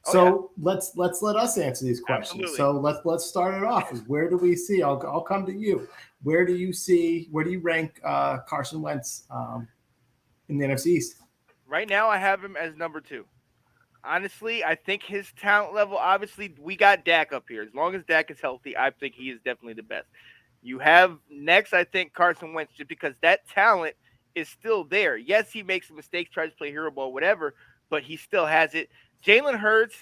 So let's let us answer these questions. Absolutely. So let's start it off. Is where do we see? I'll come to you. Where do you see? Where do you rank Carson Wentz in the NFC East? Right now, I have him as number 2. Honestly, I think his talent level. Obviously, we got Dak up here. As long as Dak is healthy, I think he is definitely the best. You have next, I think Carson Wentz, just because that talent is still there. Yes, he makes mistakes, tries to play hero ball, whatever, but he still has it. Jalen Hurts,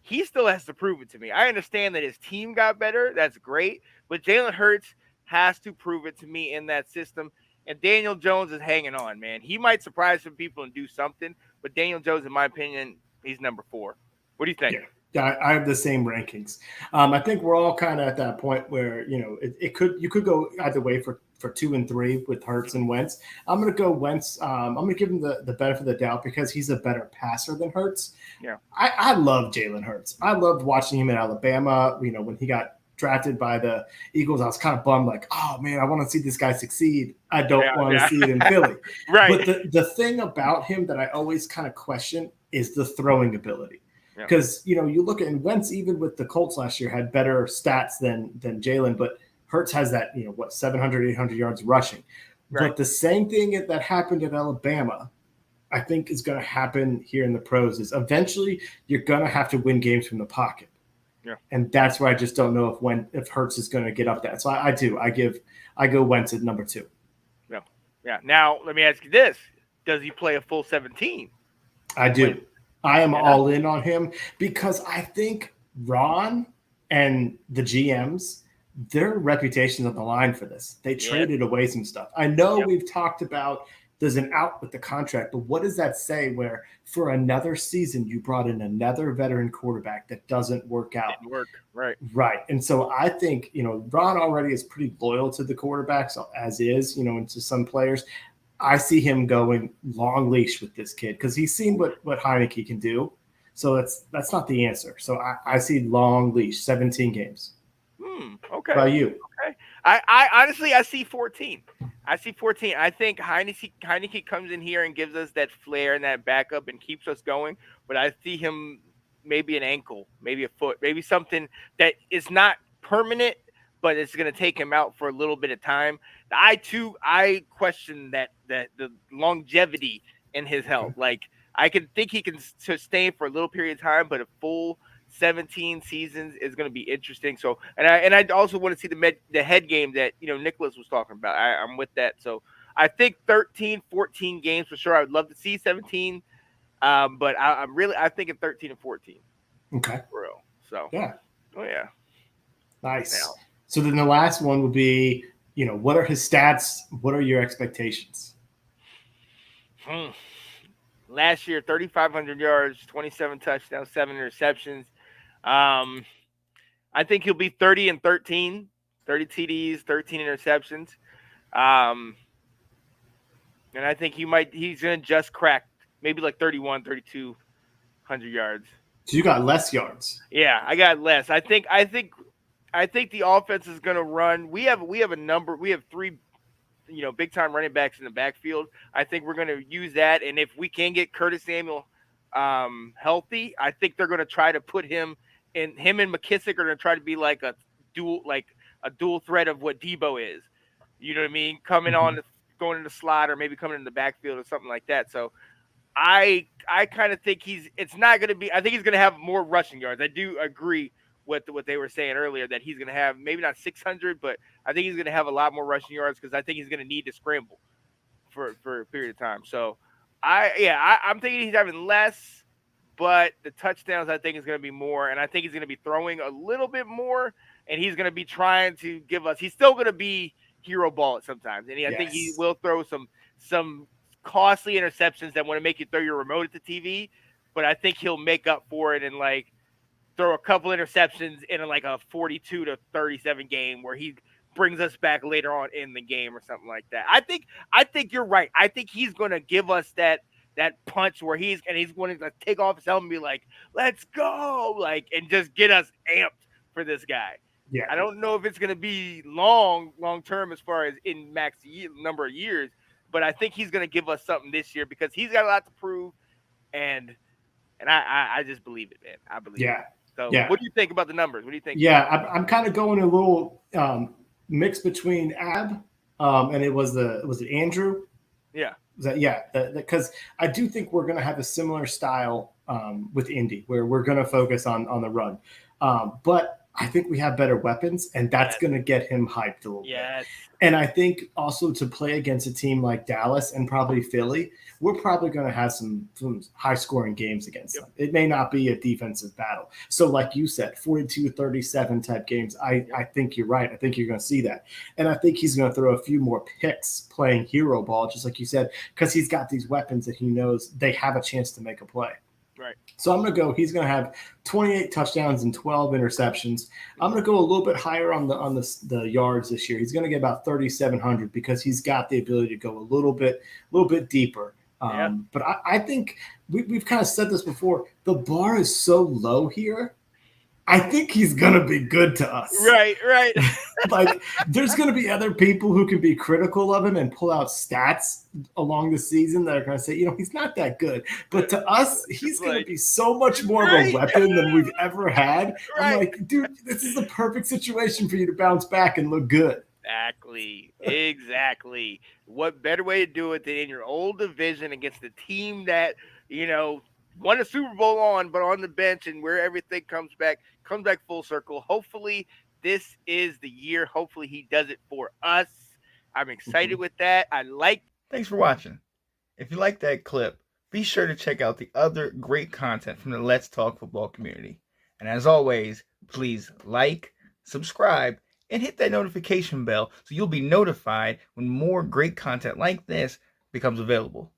he still has to prove it to me. I understand that his team got better. That's great. But Jalen Hurts has to prove it to me in that system. And Daniel Jones is hanging on, man. He might surprise some people and do something. But Daniel Jones, in my opinion, he's number 4. What do you think? Yeah, I have the same rankings. I think we're all kind of at that point where you could go either way for 2 and 3 with Hurts and Wentz. I'm going to go Wentz. I'm going to give him the benefit of the doubt because he's a better passer than Hurts. Yeah, I love Jalen Hurts. I loved watching him in Alabama. When he got drafted by the Eagles, I was kind of bummed, like, oh man, I want to see this guy succeed. I don't want to see it in Philly. Right. But the thing about him that I always kind of question is the throwing ability. Because you look at Wentz, even with the Colts last year, had better stats than Jalen, but Hurts has that 700, 800 yards rushing. Right. But the same thing that happened at Alabama, I think is going to happen here in the pros. Is eventually you're going to have to win games from the pocket. Yeah. And that's where I just don't know if Hurts is going to get up that. So I go Wentz at number 2. Yeah. Yeah. Now let me ask you this: does he play a full 17? I do. I am all in on him because I think Ron and the GMs, their reputation's on the line for this. They traded away some stuff. I know we've talked about there's an out with the contract, but what does that say where for another season you brought in another veteran quarterback that doesn't work out? Didn't work. Right. Right. And so I think, Ron already is pretty loyal to the quarterbacks as is, and to some players. I see him going long leash with this kid because he's seen what Heineke can do. So that's not the answer. So I see long leash, 17 games. Okay. What about you? Okay. I honestly, I see 14. I think Heineke comes in here and gives us that flair and that backup and keeps us going. But I see him maybe an ankle, maybe a foot, maybe something that is not permanent, but it's going to take him out for a little bit of time. I question that the longevity in his health. Like I can think he can sustain for a little period of time, but a full 17 seasons is going to be interesting. So, and I also want to see the head game that Nicholas was talking about. I'm with that. So I think 13, 14 games for sure. I would love to see 17, but I think in 13 and 14. Okay. For real. So yeah. Oh yeah. Nice. Now, so then the last one would be, what are his stats? What are your expectations? Last year, 3,500 yards, 27 touchdowns, 7 interceptions. I think he'll be 30 and 13, 30 TDs, 13 interceptions. And I think he's going to just crack maybe like 31, 3,200 yards. So you got less yards. Yeah, I got less. I think the offense is going to run. We have 3 big time running backs in the backfield. I think we're going to use that, and if we can get Curtis Samuel healthy, I think they're going to try to put him and McKissick are going to try to be like a dual threat of what Debo is. You know what I mean? Coming on, going in the slot, or maybe coming in the backfield or something like that. So I kind of think it's not going to be. I think he's going to have more rushing yards. I do agree with what they were saying earlier that he's going to have maybe not 600, but I think he's going to have a lot more rushing yards because I think he's going to need to scramble for a period of time. So I'm thinking he's having less, but the touchdowns I think is going to be more, and I think he's going to be throwing a little bit more, and he's going to be trying to give us. He's still going to be hero ball at sometimes, and I think he will throw some costly interceptions that want to make you throw your remote at the TV, but I think he'll make up for it and like throw a couple interceptions in like a 42-37 game where he brings us back later on in the game or something like that. I think you're right. I think he's going to give us that punch where he's going to take off his helmet and be like, let's go, like, and just get us amped for this guy. Yeah. I don't know if it's going to be long term as far as in max number of years, but I think he's going to give us something this year because he's got a lot to prove. And And I just believe it, man. I believe it. So what do you think about the numbers? What do you think? Yeah, I'm kind of going a little mix between Ab and was it Andrew? Yeah. Because I do think we're going to have a similar style with Indy, where we're going to focus on the run. But I think we have better weapons, and that's going to get him hyped a little bit. And I think also to play against a team like Dallas and probably Philly, we're probably going to have some high-scoring games against them. It may not be a defensive battle. So like you said, 42-37 type games, I think you're right. I think you're going to see that. And I think he's going to throw a few more picks playing hero ball, just like you said, because he's got these weapons that he knows they have a chance to make a play. Right. So I'm going to go. He's going to have 28 touchdowns and 12 interceptions. I'm going to go a little bit higher on the yards this year. He's going to get about 3,700 because he's got the ability to go a little bit deeper. But I think we've kind of said this before. The bar is so low here. I think he's going to be good to us. Right. Like, there's going to be other people who can be critical of him and pull out stats along the season that are going to say, he's not that good. But to us, he's going to be so much more of a weapon than we've ever had. I'm like, dude, this is the perfect situation for you to bounce back and look good. Exactly. What better way to do it than in your old division against the team that, won a Super Bowl but on the bench, and where everything comes back full circle. Hopefully this is the year. Hopefully he does it for us. I'm excited with that. Thanks for watching. If you like that clip, be sure to check out the other great content from the Let's Talk Football community. And as always, please like, subscribe, and hit that notification bell so you'll be notified when more great content like this becomes available.